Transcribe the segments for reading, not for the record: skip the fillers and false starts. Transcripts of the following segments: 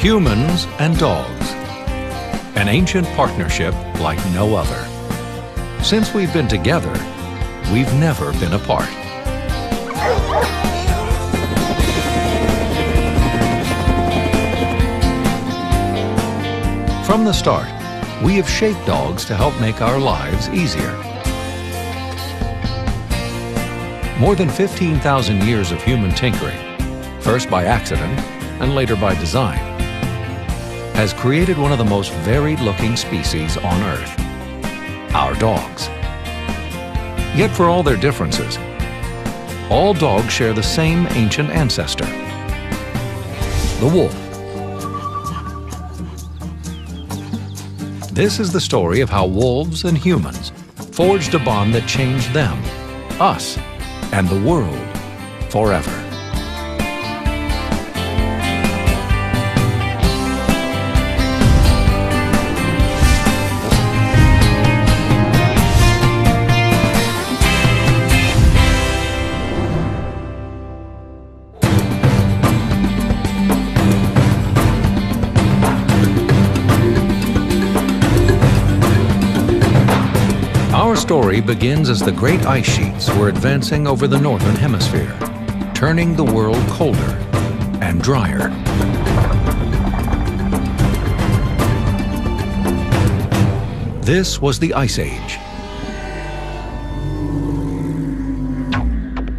Humans and dogs. An ancient partnership like no other. Since we've been together, we've never been apart. From the start, we have shaped dogs to help make our lives easier. More than 15,000 years of human tinkering, first by accident and later by design, has created one of the most varied-looking species on Earth, our dogs. Yet for all their differences, all dogs share the same ancient ancestor, the wolf. This is the story of how wolves and humans forged a bond that changed them, us, and the world forever. Our story begins as the great ice sheets were advancing over the northern hemisphere, turning the world colder and drier. This was the Ice Age,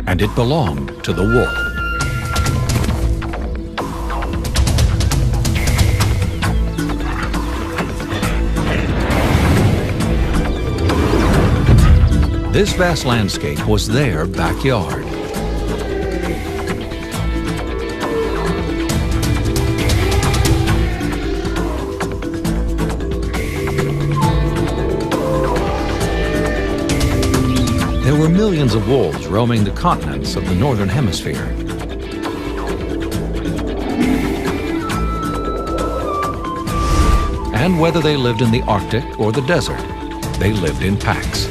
and it belonged to the wolf. This vast landscape was their backyard. There were millions of wolves roaming the continents of the northern hemisphere. And whether they lived in the Arctic or the desert, they lived in packs.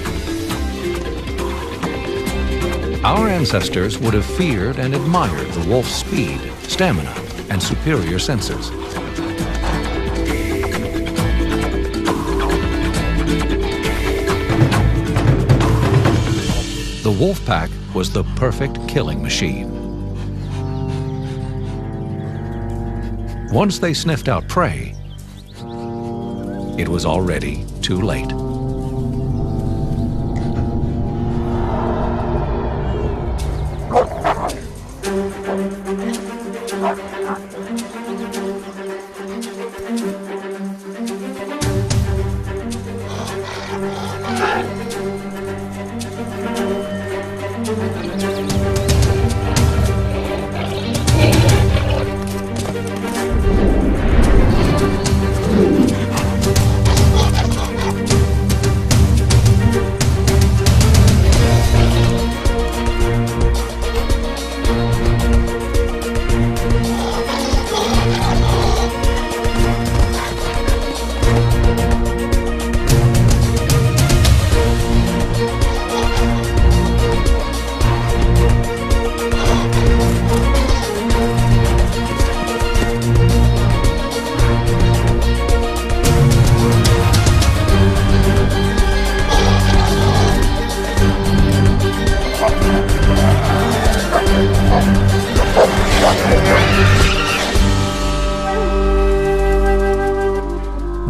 Our ancestors would have feared and admired the wolf's speed, stamina, and superior senses. The wolf pack was the perfect killing machine. Once they sniffed out prey, it was already too late.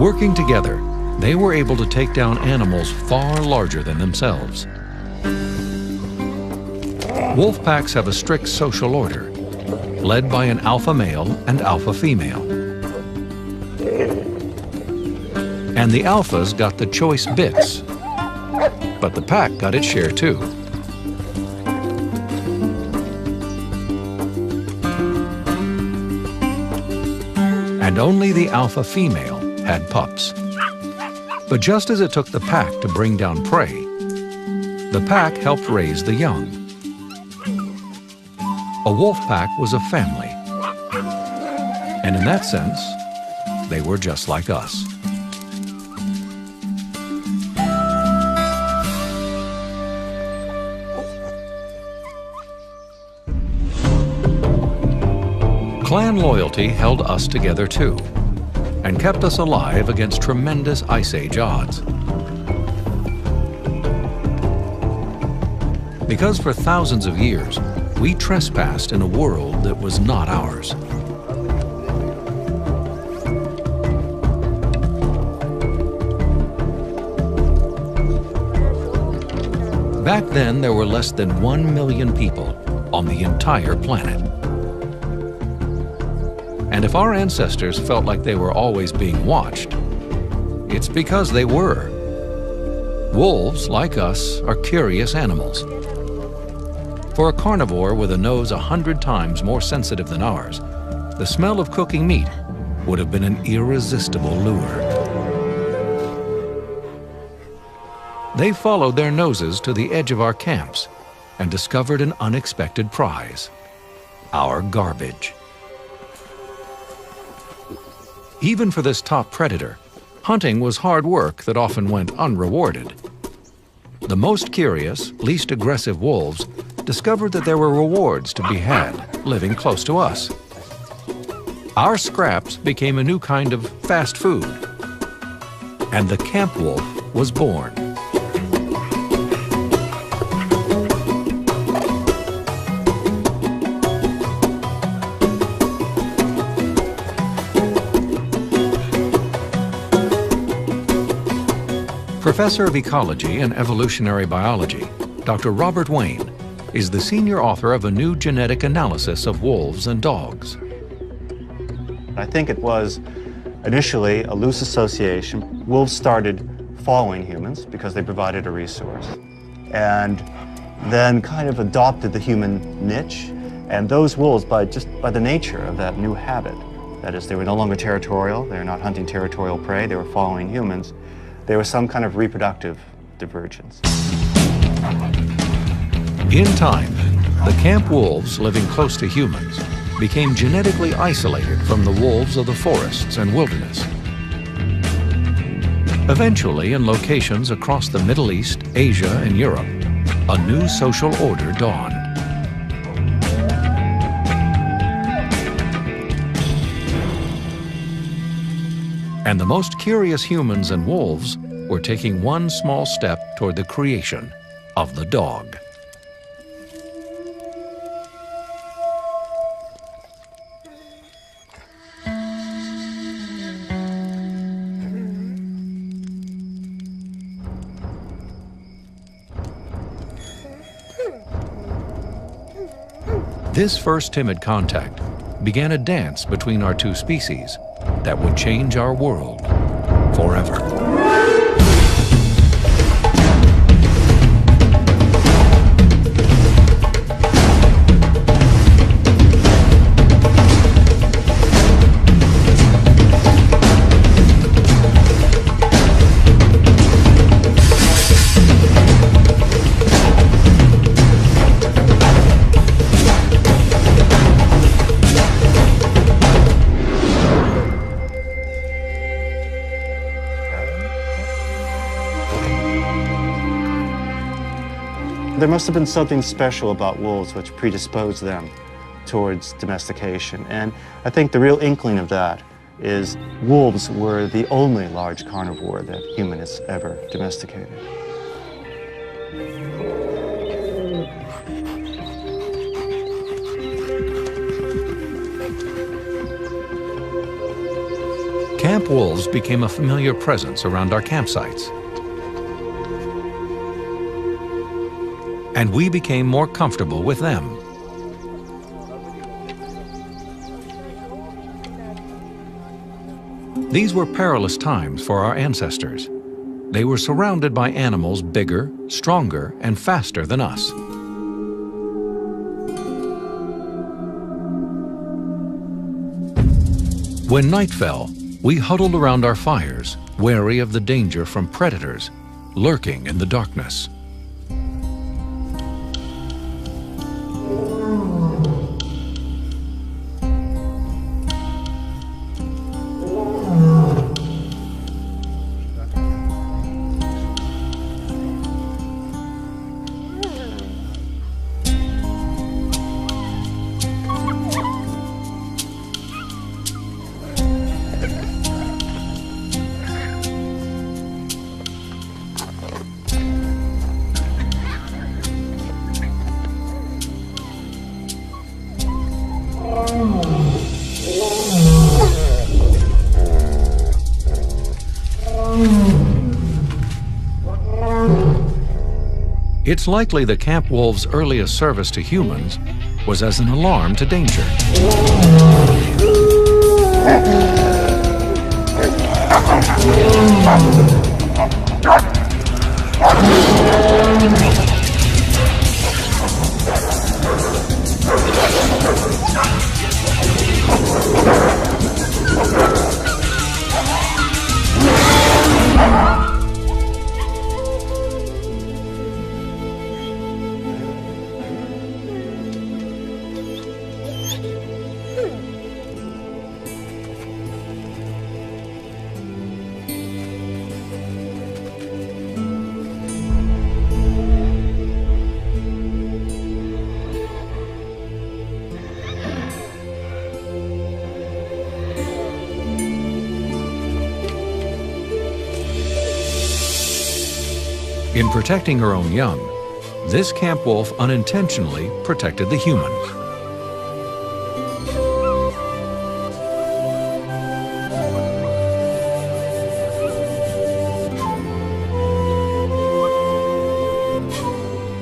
Working together, they were able to take down animals far larger than themselves. Wolf packs have a strict social order, led by an alpha male and alpha female. And the alphas got the choice bits, but the pack got its share too. And only the alpha female had pups. But just as it took the pack to bring down prey, the pack helped raise the young. A wolf pack was a family. And in that sense, they were just like us. Clan loyalty held us together too, and kept us alive against tremendous Ice Age odds. Because for thousands of years, we trespassed in a world that was not ours. Back then, there were less than 1 million people on the entire planet. And if our ancestors felt like they were always being watched, it's because they were. Wolves, like us, are curious animals. For a carnivore with a nose 100 times more sensitive than ours, the smell of cooking meat would have been an irresistible lure. They followed their noses to the edge of our camps and discovered an unexpected prize: our garbage. Even for this top predator, hunting was hard work that often went unrewarded. The most curious, least aggressive wolves discovered that there were rewards to be had living close to us. Our scraps became a new kind of fast food, and the camp wolf was born. Professor of Ecology and Evolutionary Biology, Dr. Robert Wayne, is the senior author of a new genetic analysis of wolves and dogs. I think it was initially a loose association. Wolves started following humans because they provided a resource, and then kind of adopted the human niche. And those wolves, by the nature of that new habit, that is, they were no longer territorial, they were not hunting territorial prey, they were following humans, there was some kind of reproductive divergence. In time, the camp wolves living close to humans became genetically isolated from the wolves of the forests and wilderness. Eventually, in locations across the Middle East, Asia, and Europe, a new social order dawned. And the most curious humans and wolves were taking one small step toward the creation of the dog. This first timid contact began a dance between our two species that would change our world forever. There must have been something special about wolves which predisposed them towards domestication. And I think the real inkling of that is wolves were the only large carnivore that humans ever domesticated. camp wolves became a familiar presence around our campsites. And we became more comfortable with them. These were perilous times for our ancestors. They were surrounded by animals bigger, stronger, and faster than us. When night fell, we huddled around our fires, wary of the danger from predators lurking in the darkness. It's likely the camp wolf's earliest service to humans was as an alarm to danger. In protecting her own young, this camp wolf unintentionally protected the humans.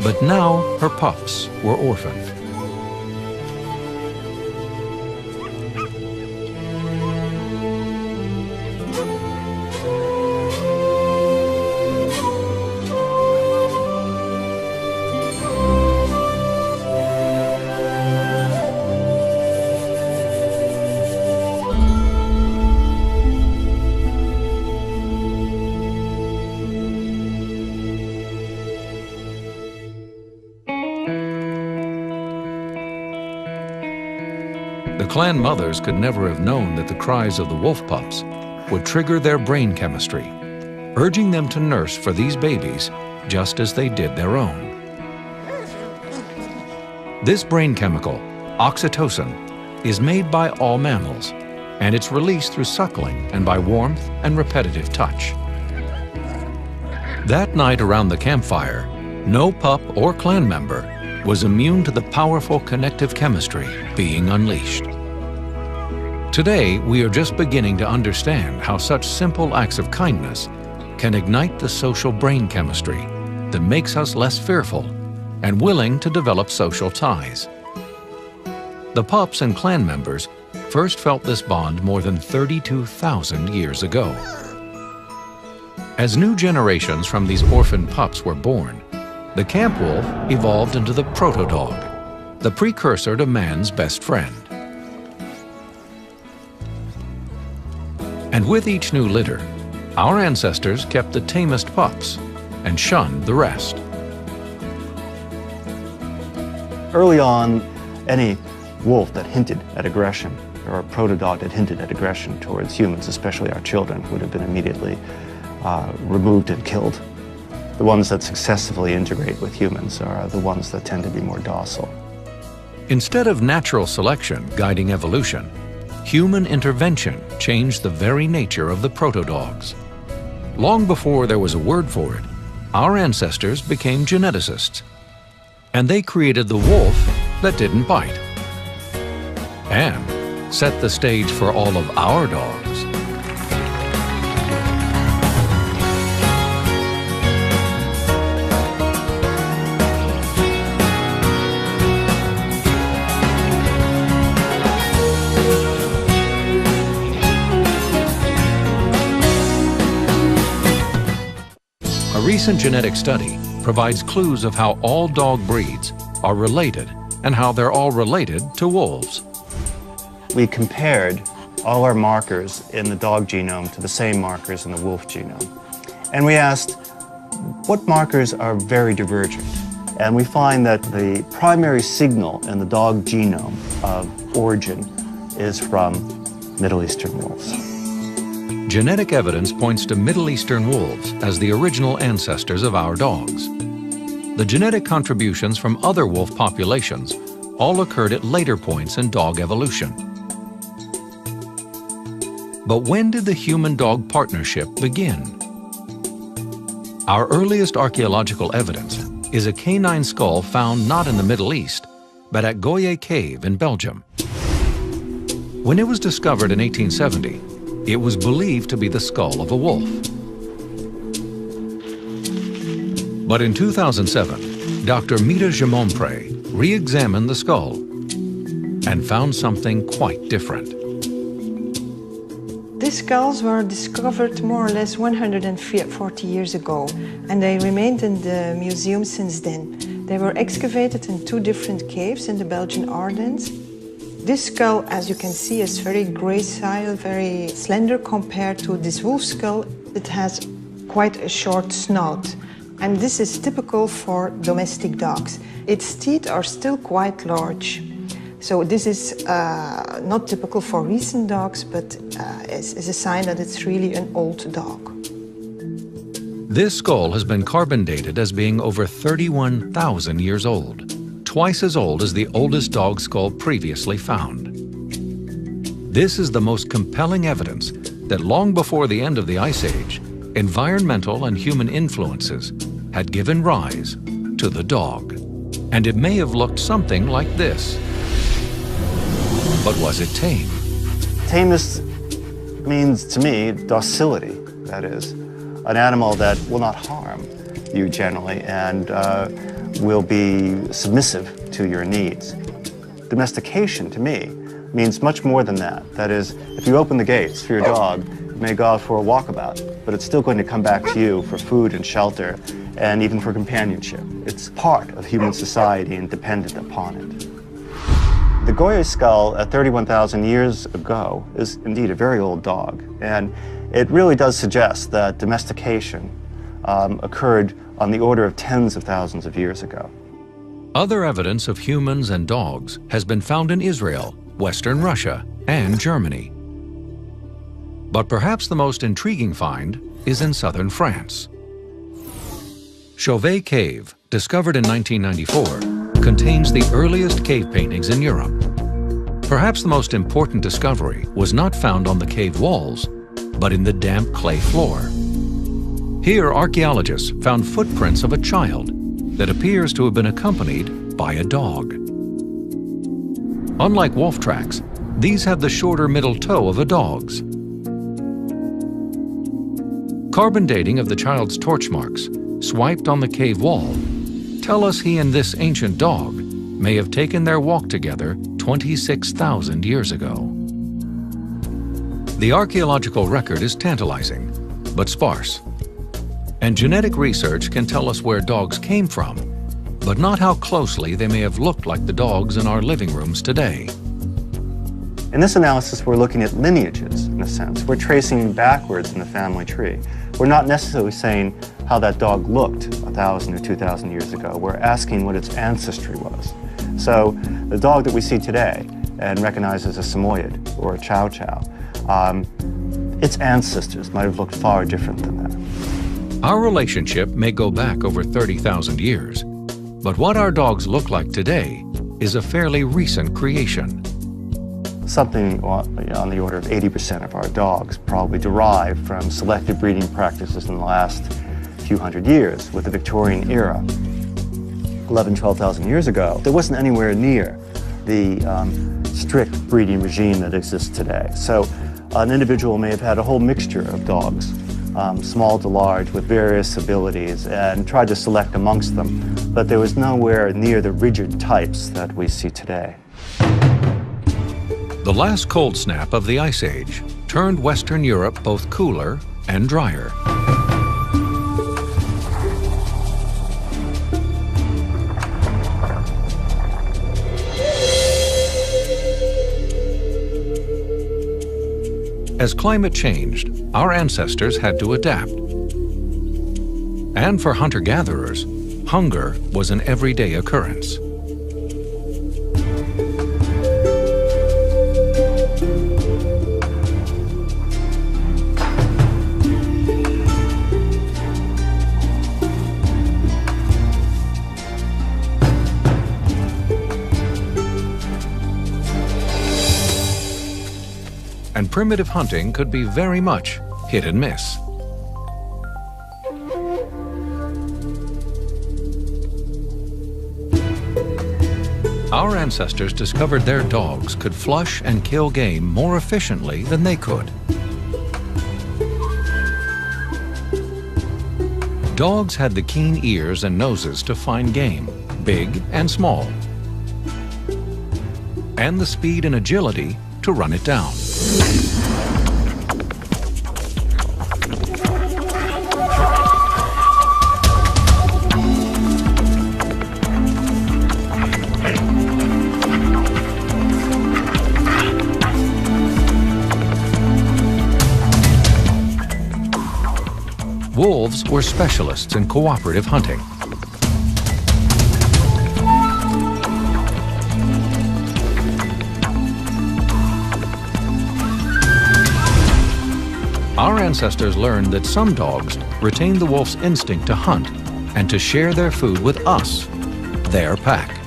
But now her pups were orphaned. The clan mothers could never have known that the cries of the wolf pups would trigger their brain chemistry, urging them to nurse for these babies just as they did their own. This brain chemical, oxytocin, is made by all mammals, and it's released through suckling and by warmth and repetitive touch. That night around the campfire, no pup or clan member was immune to the powerful connective chemistry being unleashed. Today, we are just beginning to understand how such simple acts of kindness can ignite the social brain chemistry that makes us less fearful and willing to develop social ties. The pups and clan members first felt this bond more than 32,000 years ago. As new generations from these orphan pups were born, the camp wolf evolved into the proto-dog, the precursor to man's best friend. And with each new litter, our ancestors kept the tamest pups and shunned the rest. Early on, any wolf that hinted at aggression, or a proto-dog that hinted at aggression towards humans, especially our children, would have been immediately removed and killed. The ones that successfully integrate with humans are the ones that tend to be more docile. Instead of natural selection guiding evolution, human intervention changed the very nature of the proto-dogs. Long before there was a word for it, our ancestors became geneticists, and they created the wolf that didn't bite, and set the stage for all of our dogs recent genetic study provides clues of how all dog breeds are related and how they're all related to wolves. We compared all our markers in the dog genome to the same markers in the wolf genome. And we asked, what markers are very divergent? And we find that the primary signal in the dog genome of origin is from Middle Eastern wolves. Genetic evidence points to Middle Eastern wolves as the original ancestors of our dogs. The genetic contributions from other wolf populations all occurred at later points in dog evolution. But when did the human-dog partnership begin? Our earliest archaeological evidence is a canine skull found not in the Middle East, but at Goyer Cave in Belgium. When it was discovered in 1870, it was believed to be the skull of a wolf. But in 2007, Dr. Mita Gimonpré re-examined the skull and found something quite different. These skulls were discovered more or less 140 years ago, and they remained in the museum since then. They were excavated in 2 different caves in the Belgian Ardennes. This skull, as you can see, is very gracile, very slender compared to this wolf skull. It has quite a short snout, and this is typical for domestic dogs. Its teeth are still quite large. So this is not typical for recent dogs, but is a sign that it's really an old dog. This skull has been carbon dated as being over 31,000 years old, twice as old as the oldest dog skull previously found. This is the most compelling evidence that long before the end of the Ice Age, environmental and human influences had given rise to the dog. And it may have looked something like this. But was it tame? Tameness means, to me, docility. That is, an animal that will not harm you generally and will be submissive to your needs. Domestication, to me, means much more than that. That is, if you open the gates for your dog, it may go out for a walkabout, but it's still going to come back to you for food and shelter and even for companionship. It's part of human society and dependent upon it. The Goyer skull at 31,000 years ago is indeed a very old dog, and it really does suggest that domestication occurred on the order of tens of thousands of years ago. Other evidence of humans and dogs has been found in Israel, Western Russia, and Germany. But perhaps the most intriguing find is in southern France. Chauvet Cave, discovered in 1994, contains the earliest cave paintings in Europe. Perhaps the most important discovery was not found on the cave walls, but in the damp clay floor. Here, archaeologists found footprints of a child that appears to have been accompanied by a dog. Unlike wolf tracks, these have the shorter middle toe of a dog's. Carbon dating of the child's torch marks, swiped on the cave wall, tell us he and this ancient dog may have taken their walk together 26,000 years ago. The archaeological record is tantalizing, but sparse. And genetic research can tell us where dogs came from, but not how closely they may have looked like the dogs in our living rooms today. In this analysis, we're looking at lineages, in a sense. We're tracing backwards in the family tree. We're not necessarily saying how that dog looked 1,000 or 2,000 years ago. We're asking what its ancestry was. So the dog that we see today and recognize as a Samoyed or a Chow Chow, its ancestors might have looked far different than that. Our relationship may go back over 30,000 years, but what our dogs look like today is a fairly recent creation. Something on the order of 80% of our dogs probably derived from selective breeding practices in the last few hundred years. With the Victorian era, 12,000 years ago, there wasn't anywhere near the strict breeding regime that exists today. So an individual may have had a whole mixture of dogs, small to large, with various abilities, and tried to select amongst them, but there was nowhere near the rigid types that we see today. The last cold snap of the Ice Age turned Western Europe both cooler and drier. As climate changed, our ancestors had to adapt. And for hunter-gatherers, hunger was an everyday occurrence. And primitive hunting could be very much hit and miss. Our ancestors discovered their dogs could flush and kill game more efficiently than they could. Dogs had the keen ears and noses to find game, big and small, and the speed and agility to run it down. Wolves were specialists in cooperative hunting. Our ancestors learned that some dogs retained the wolf's instinct to hunt and to share their food with us, their pack.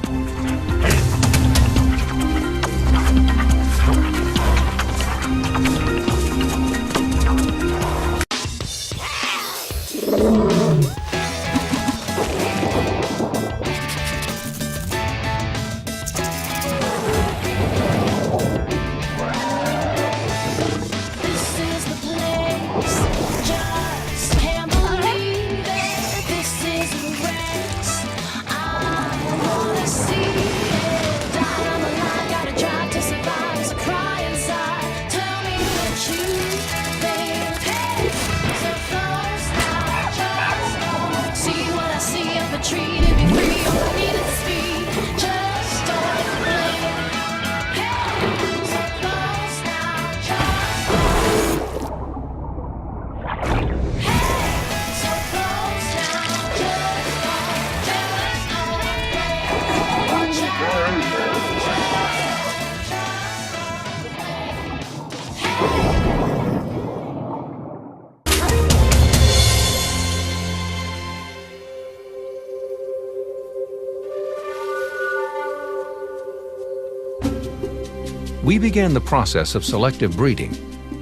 We began the process of selective breeding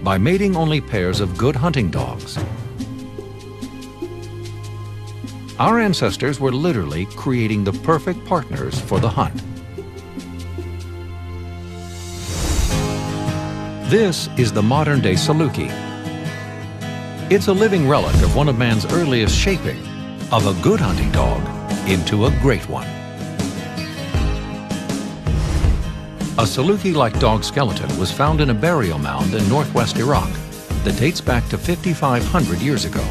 by mating only pairs of good hunting dogs. Our ancestors were literally creating the perfect partners for the hunt. This is the modern-day Saluki. It's a living relic of one of man's earliest shaping of a good hunting dog into a great one. A Saluki-like dog skeleton was found in a burial mound in northwest Iraq that dates back to 5,500 years ago.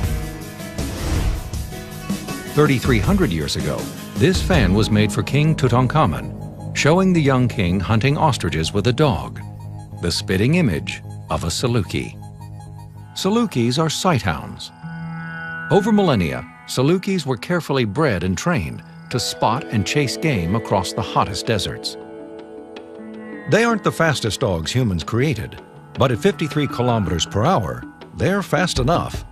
3,300 years ago, this fan was made for King Tutankhamun, showing the young king hunting ostriches with a dog, the spitting image of a Saluki. Salukis are sighthounds. Over millennia, Salukis were carefully bred and trained to spot and chase game across the hottest deserts. They aren't the fastest dogs humans created, but at 53 kilometers per hour, they're fast enough.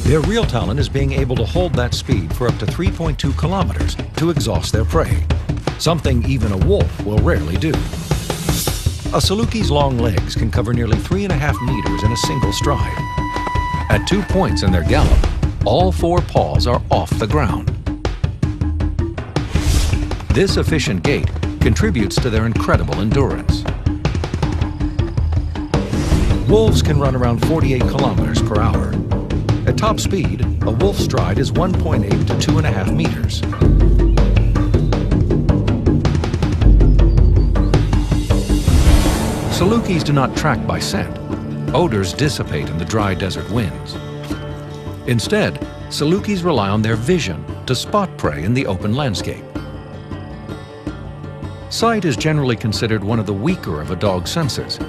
Their real talent is being able to hold that speed for up to 3.2 kilometers to exhaust their prey, something even a wolf will rarely do. A Saluki's long legs can cover nearly 3.5 meters in a single stride. At 2 points in their gallop, all 4 paws are off the ground. This efficient gait contributes to their incredible endurance. Wolves can run around 48 kilometers per hour. At top speed, a wolf stride is 1.8 to 2.5 meters. Salukis do not track by scent. Odors dissipate in the dry desert winds. Instead, Salukis rely on their vision to spot prey in the open landscape. Sight is generally considered one of the weaker of a dog's senses,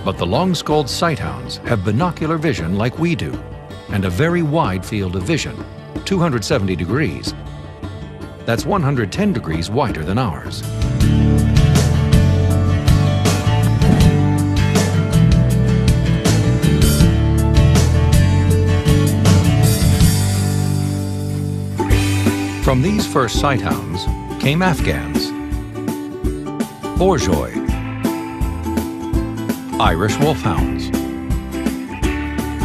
But the long-skulled sighthounds have binocular vision like we do, and a very wide field of vision, 270 degrees. That's 110 degrees wider than ours. From these first sighthounds came Afghans, Bourgeois, Irish wolfhounds,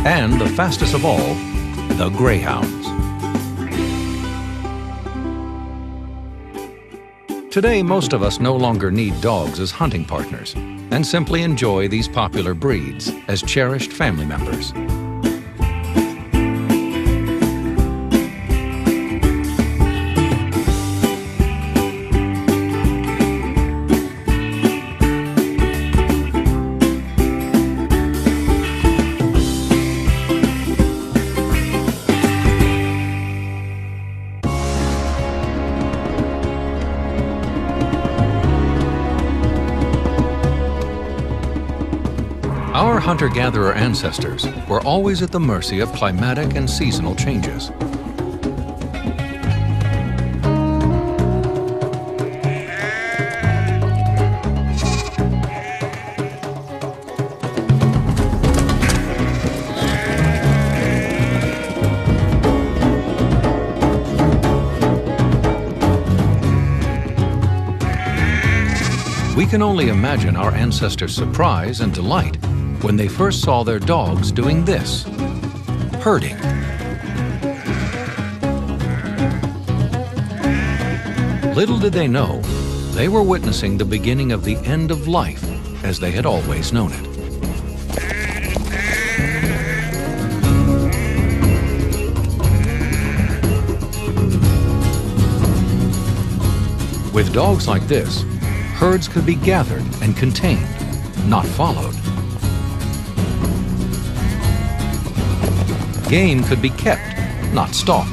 and the fastest of all, the greyhounds. Today, most of us no longer need dogs as hunting partners and simply enjoy these popular breeds as cherished family members. Our hunter-gatherer ancestors were always at the mercy of climatic and seasonal changes. We can only imagine our ancestors' surprise and delight when they first saw their dogs doing this, herding. Little did they know, they were witnessing the beginning of the end of life as they had always known it. With dogs like this, herds could be gathered and contained, not followed. Game could be kept, not stalked.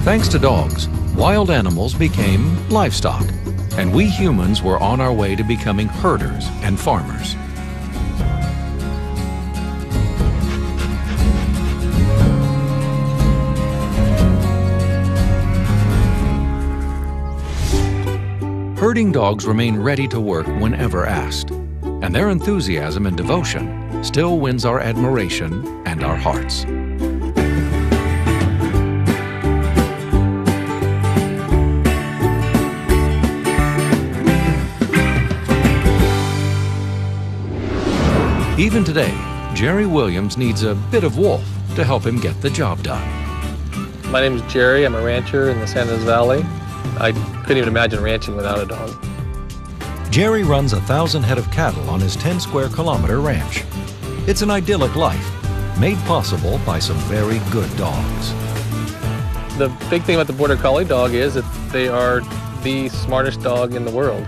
Thanks to dogs, wild animals became livestock, and we humans were on our way to becoming herders and farmers. Herding dogs remain ready to work whenever asked, and their enthusiasm and devotion still wins our admiration and our hearts. Even today, Jerry Williams needs a bit of wolf to help him get the job done. My name is Jerry. I'm a rancher in the San Luis Valley. I couldn't even imagine ranching without a dog. Jerry runs 1,000 head of cattle on his 10-square-kilometer ranch. It's an idyllic life, made possible by some very good dogs. The big thing about the Border Collie dog is that they are the smartest dog in the world.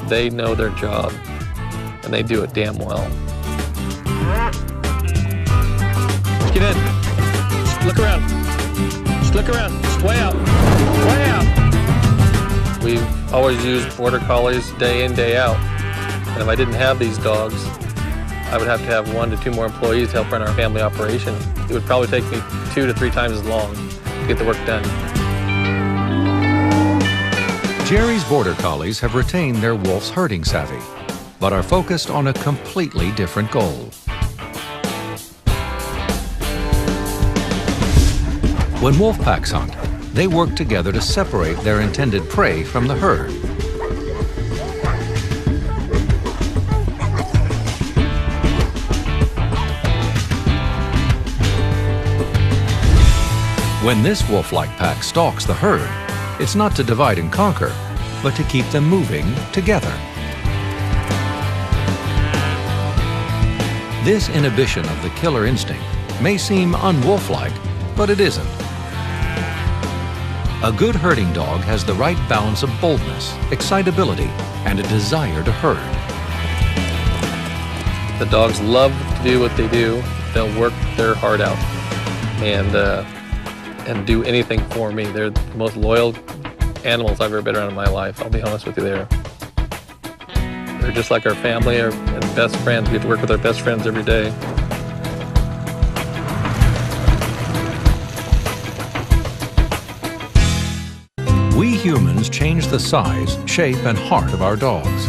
They know their job, and they do it damn well. Get in. Just look around. Just look around. Just way out. Way out. We've always used Border Collies day in, day out. And if I didn't have these dogs, I would have to have 1 to 2 more employees to help run our family operation. It would probably take me 2 to 3 times as long to get the work done. Jerry's Border Collies have retained their wolf's herding savvy, but are focused on a completely different goal. When wolf packs hunt, they work together to separate their intended prey from the herd. When this wolf-like pack stalks the herd, it's not to divide and conquer, but to keep them moving together. This inhibition of the killer instinct may seem unwolf-like, but it isn't. A good herding dog has the right balance of boldness, excitability, and a desire to herd. The dogs love to do what they do. They'll work their heart out. And and do anything for me. They're the most loyal animals I've ever been around in my life. I'll be honest with you there. They're just like our family and best friends. We have to work with our best friends every day. We humans change the size, shape, and heart of our dogs.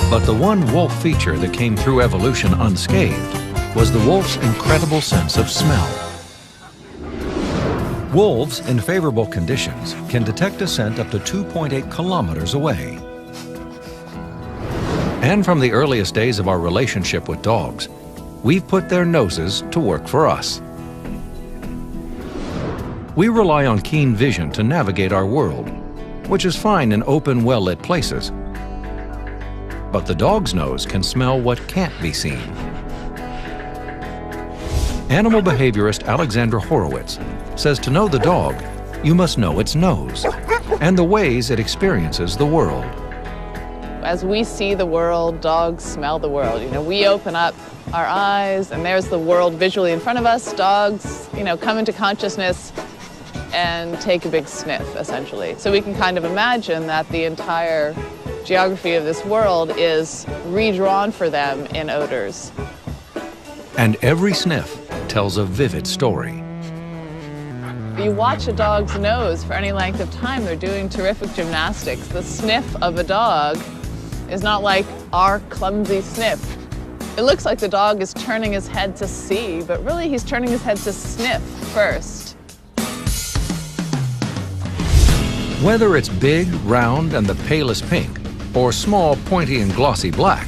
But the one wolf feature that came through evolution unscathed was the wolf's incredible sense of smell. Wolves, in favorable conditions, can detect a scent up to 2.8 kilometers away. And from the earliest days of our relationship with dogs, we've put their noses to work for us. We rely on keen vision to navigate our world, which is fine in open, well-lit places. But the dog's nose can smell what can't be seen. Animal behaviorist Alexandra Horowitz says to know the dog, you must know its nose and the ways it experiences the world. As we see the world, dogs smell the world. We open up our eyes and there's the world visually in front of us. Dogs, come into consciousness and take a big sniff, essentially. So we can kind of imagine that the entire geography of this world is redrawn for them in odors. And every sniff tells a vivid story. If you watch a dog's nose for any length of time, they're doing terrific gymnastics. The sniff of a dog is not like our clumsy sniff. It looks like the dog is turning his head to see, but really he's turning his head to sniff first. Whether it's big, round, and the palest pink, or small, pointy, and glossy black,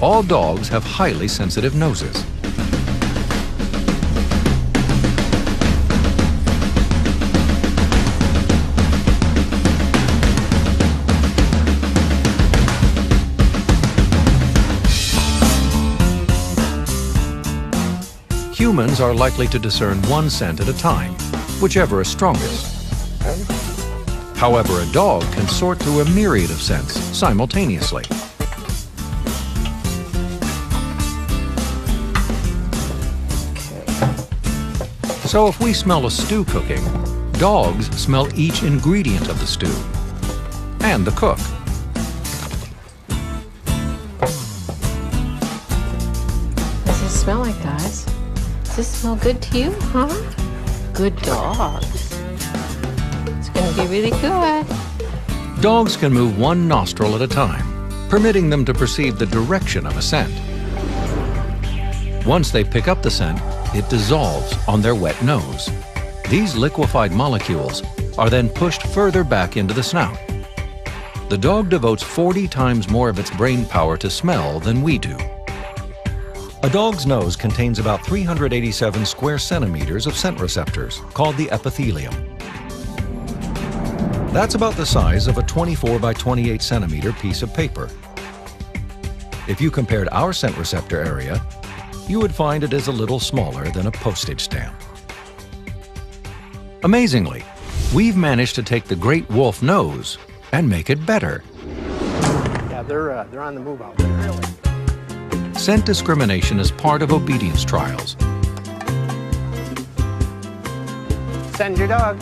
all dogs have highly sensitive noses. Humans are likely to discern one scent at a time, whichever is strongest. However, a dog can sort through a myriad of scents simultaneously. So if we smell a stew cooking, dogs smell each ingredient of the stew and the cook. What does it smell like, guys? Does this smell good to you, huh? Good dogs. It's gonna be really good. Dogs can move one nostril at a time, permitting them to perceive the direction of a scent. Once they pick up the scent, it dissolves on their wet nose. These liquefied molecules are then pushed further back into the snout. The dog devotes 40 times more of its brain power to smell than we do. A dog's nose contains about 387 square centimeters of scent receptors, called the epithelium. That's about the size of a 24 by 28 centimeter piece of paper. If you compared our scent receptor area, you would find it is a little smaller than a postage stamp. Amazingly, we've managed to take the great wolf nose and make it better. Yeah, they're on the move out there, really. Scent discrimination is part of obedience trials. Send your dog.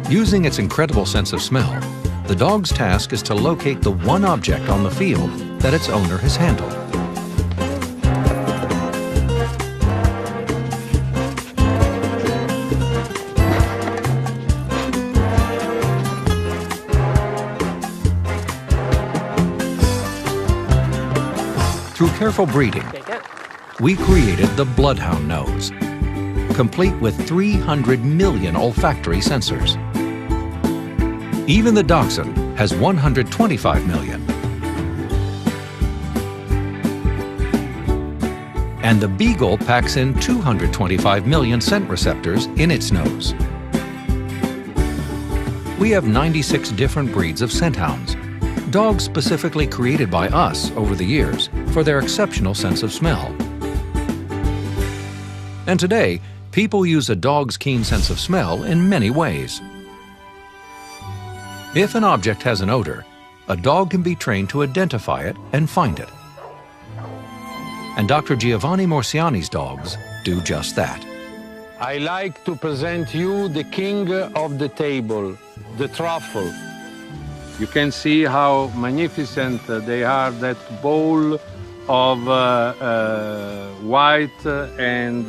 Using its incredible sense of smell, the dog's task is to locate the one object on the field that its owner has handled. Through careful breeding, we created the bloodhound nose, complete with 300 million olfactory sensors. Even the dachshund has 125 million. And the beagle packs in 225 million scent receptors in its nose. We have 96 different breeds of scent hounds, dogs specifically created by us over the years for their exceptional sense of smell. And today, people use a dog's keen sense of smell in many ways. If an object has an odor, a dog can be trained to identify it and find it. And Dr. Giovanni Morsiani's dogs do just that. I like to present you the king of the table, the truffle. You can see how magnificent they are, that bowl of white and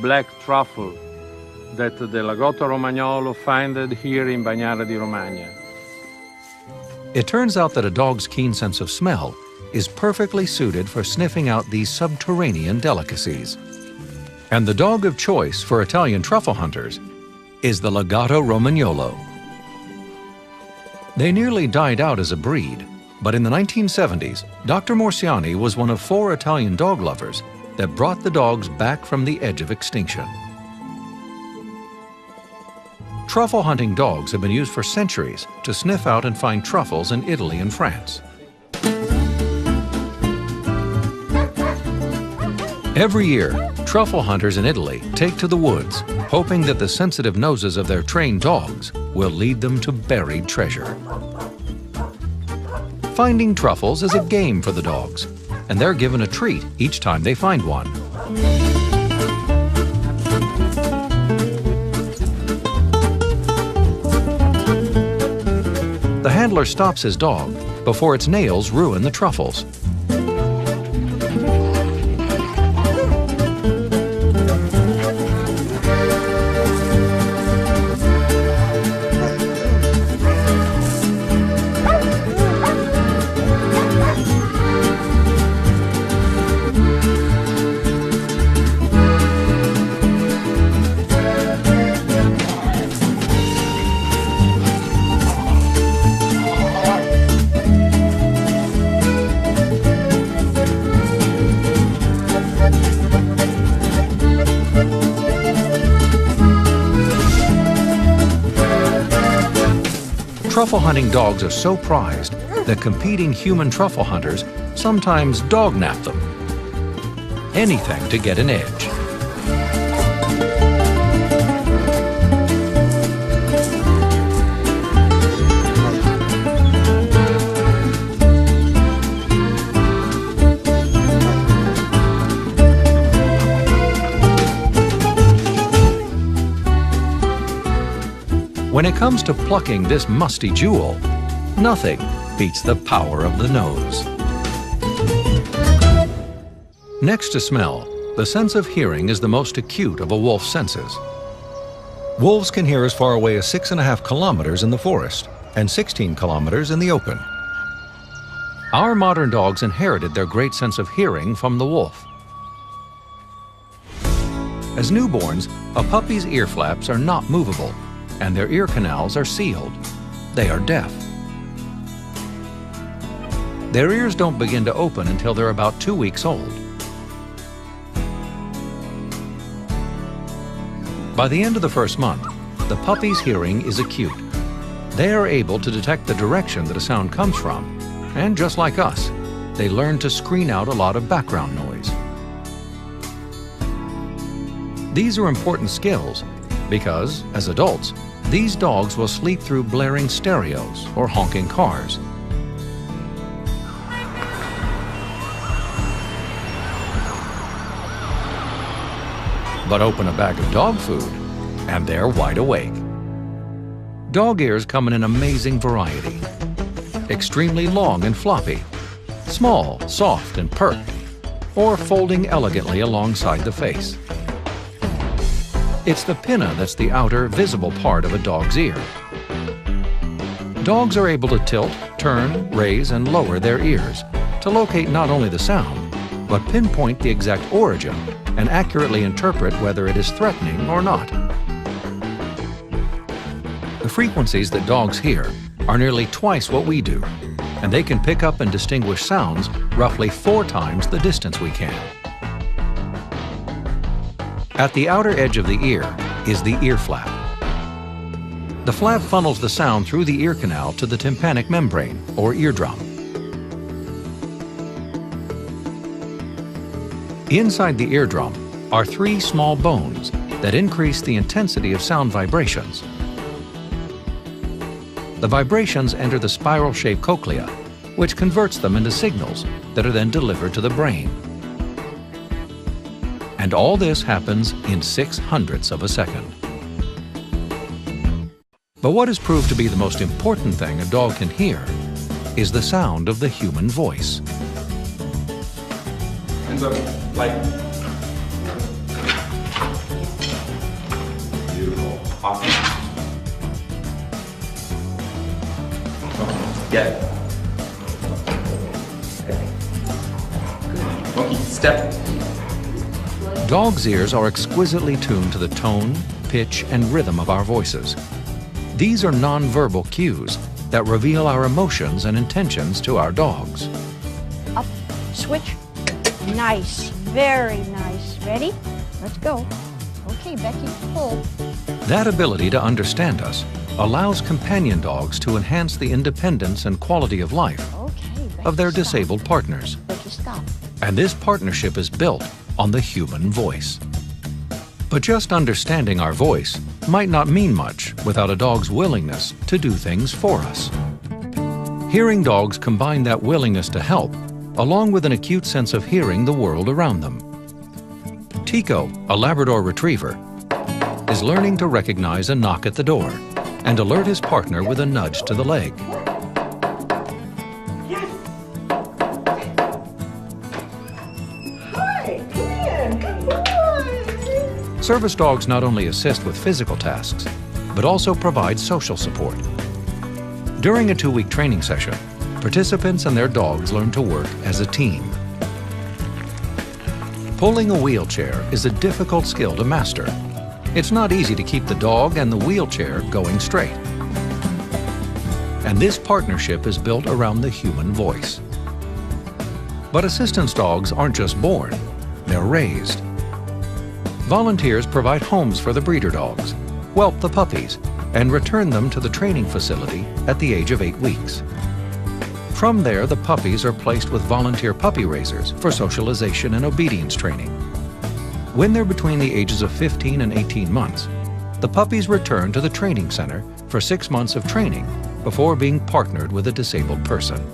black truffle that the Lagotto Romagnolo found here in Bagnara di Romagna. It turns out that a dog's keen sense of smell is perfectly suited for sniffing out these subterranean delicacies. And the dog of choice for Italian truffle hunters is the Lagotto Romagnolo. They nearly died out as a breed, but in the 1970s, Dr. Morsiani was one of 4 Italian dog lovers that brought the dogs back from the edge of extinction. Truffle hunting dogs have been used for centuries to sniff out and find truffles in Italy and France. Every year, truffle hunters in Italy take to the woods, hoping that the sensitive noses of their trained dogs will lead them to buried treasure. Finding truffles is a game for the dogs, and they're given a treat each time they find one. The handler stops his dog before its nails ruin the truffles. Truffle hunting dogs are so prized that competing human truffle hunters sometimes dog-nap them. Anything to get an edge. When it comes to plucking this musty jewel, nothing beats the power of the nose. Next to smell, the sense of hearing is the most acute of a wolf's senses. Wolves can hear as far away as 6.5 kilometers in the forest and 16 kilometers in the open. Our modern dogs inherited their great sense of hearing from the wolf. As newborns, a puppy's ear flaps are not movable, and their ear canals are sealed. They are deaf. Their ears don't begin to open until they're about 2 weeks old. By the end of the first month, the puppy's hearing is acute. They are able to detect the direction that a sound comes from, and just like us, they learn to screen out a lot of background noise. These are important skills because, as adults, these dogs will sleep through blaring stereos or honking cars. But open a bag of dog food, and they're wide awake. Dog ears come in an amazing variety. Extremely long and floppy, small, soft, and perked, or folding elegantly alongside the face. It's the pinna that's the outer, visible part of a dog's ear. Dogs are able to tilt, turn, raise, and lower their ears to locate not only the sound, but pinpoint the exact origin and accurately interpret whether it is threatening or not. The frequencies that dogs hear are nearly twice what we do, and they can pick up and distinguish sounds roughly 4 times the distance we can. At the outer edge of the ear is the ear flap. The flap funnels the sound through the ear canal to the tympanic membrane, or eardrum. Inside the eardrum are three small bones that increase the intensity of sound vibrations. The vibrations enter the spiral-shaped cochlea, which converts them into signals that are then delivered to the brain. And all this happens in 0.06 of a second. But what is proved to be the most important thing a dog can hear is the sound of the human voice. Hands up, like. Beautiful. Awesome. Get it. Okay. Good. Monkey, step. Dogs' ears are exquisitely tuned to the tone, pitch, and rhythm of our voices. These are nonverbal cues that reveal our emotions and intentions to our dogs. Up, switch. Nice, very nice. Ready? Let's go. Okay, Becky, pull. That ability to understand us allows companion dogs to enhance the independence and quality of life of their disabled partners. Becky, stop. And this partnership is built on the human voice. But just understanding our voice might not mean much without a dog's willingness to do things for us. Hearing dogs combine that willingness to help along with an acute sense of hearing the world around them. Tico, a Labrador Retriever, is learning to recognize a knock at the door and alert his partner with a nudge to the leg. Service dogs not only assist with physical tasks, but also provide social support. During a 2-week training session, participants and their dogs learn to work as a team. Pulling a wheelchair is a difficult skill to master. It's not easy to keep the dog and the wheelchair going straight. And this partnership is built around the human voice. But assistance dogs aren't just born, they're raised. Volunteers provide homes for the breeder dogs, whelp the puppies, and return them to the training facility at the age of 8 weeks. From there, the puppies are placed with volunteer puppy raisers for socialization and obedience training. When they're between the ages of 15 and 18 months, the puppies return to the training center for 6 months of training before being partnered with a disabled person.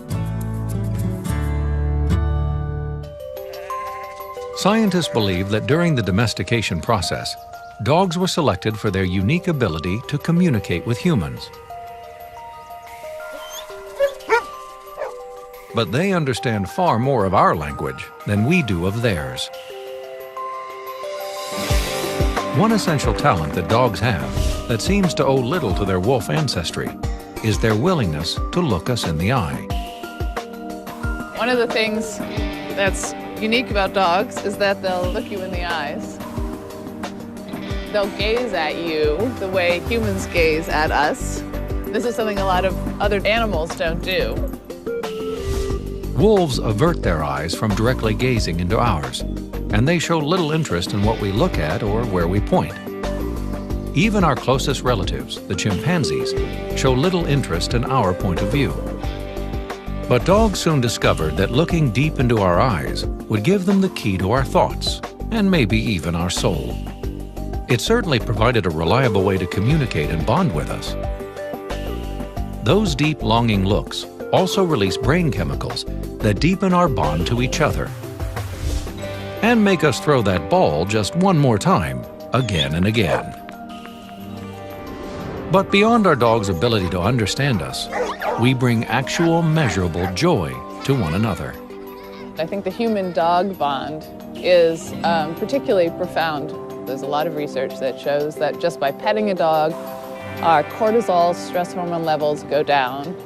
Scientists believe that during the domestication process, dogs were selected for their unique ability to communicate with humans. But they understand far more of our language than we do of theirs. One essential talent that dogs have that seems to owe little to their wolf ancestry is their willingness to look us in the eye. One of the things that's unique about dogs is that they'll look you in the eyes. They'll gaze at you the way humans gaze at us. This is something a lot of other animals don't do. Wolves avert their eyes from directly gazing into ours, and they show little interest in what we look at or where we point. Even our closest relatives, the chimpanzees, show little interest in our point of view. But dogs soon discovered that looking deep into our eyes would give them the key to our thoughts, and maybe even our soul. It certainly provided a reliable way to communicate and bond with us. Those deep, longing looks also release brain chemicals that deepen our bond to each other and make us throw that ball just one more time, again and again. But beyond our dog's ability to understand us, we bring actual, measurable joy to one another. I think the human-dog bond is particularly profound. There's a lot of research that shows that just by petting a dog, our cortisol, stress hormone levels go down,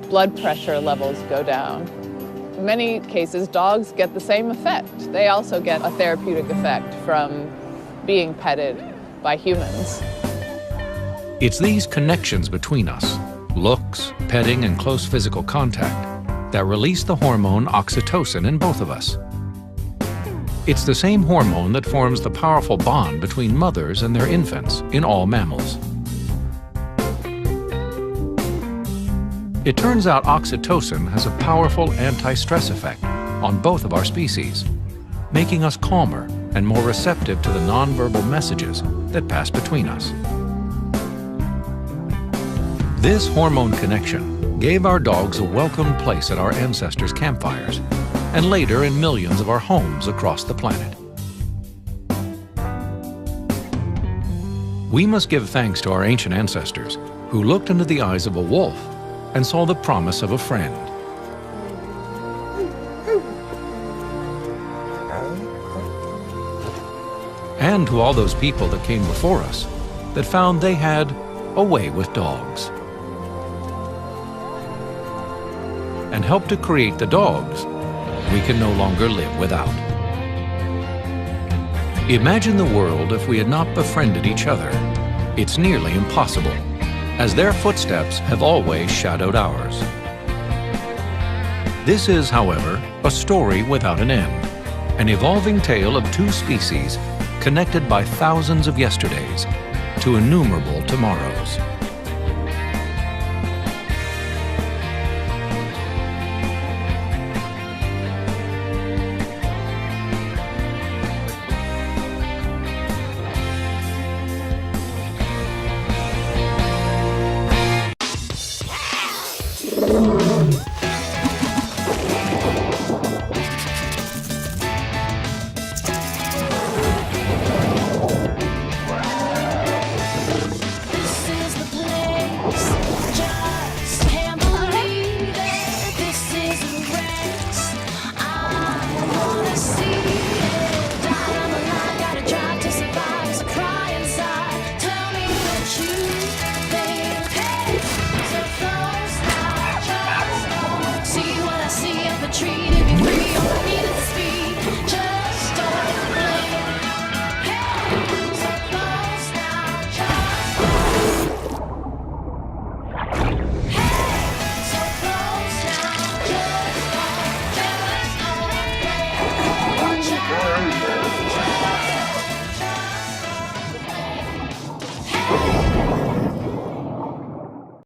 blood pressure levels go down. In many cases, dogs get the same effect. They also get a therapeutic effect from being petted by humans. It's these connections between us, looks, petting, and close physical contact, that release the hormone oxytocin in both of us. It's the same hormone that forms the powerful bond between mothers and their infants in all mammals. It turns out oxytocin has a powerful anti-stress effect on both of our species. making us calmer and more receptive to the nonverbal messages that pass between us. This hormone connection gave our dogs a welcome place at our ancestors' campfires, and later in millions of our homes across the planet. We must give thanks to our ancient ancestors who looked into the eyes of a wolf and saw the promise of a friend. And to all those people that came before us that found they had a way with dogs, and helped to create the dogs we can no longer live without. Imagine the world if we had not befriended each other. It's nearly impossible, as their footsteps have always shadowed ours. This is, however, a story without an end, an evolving tale of two species connected by thousands of yesterdays to innumerable tomorrows.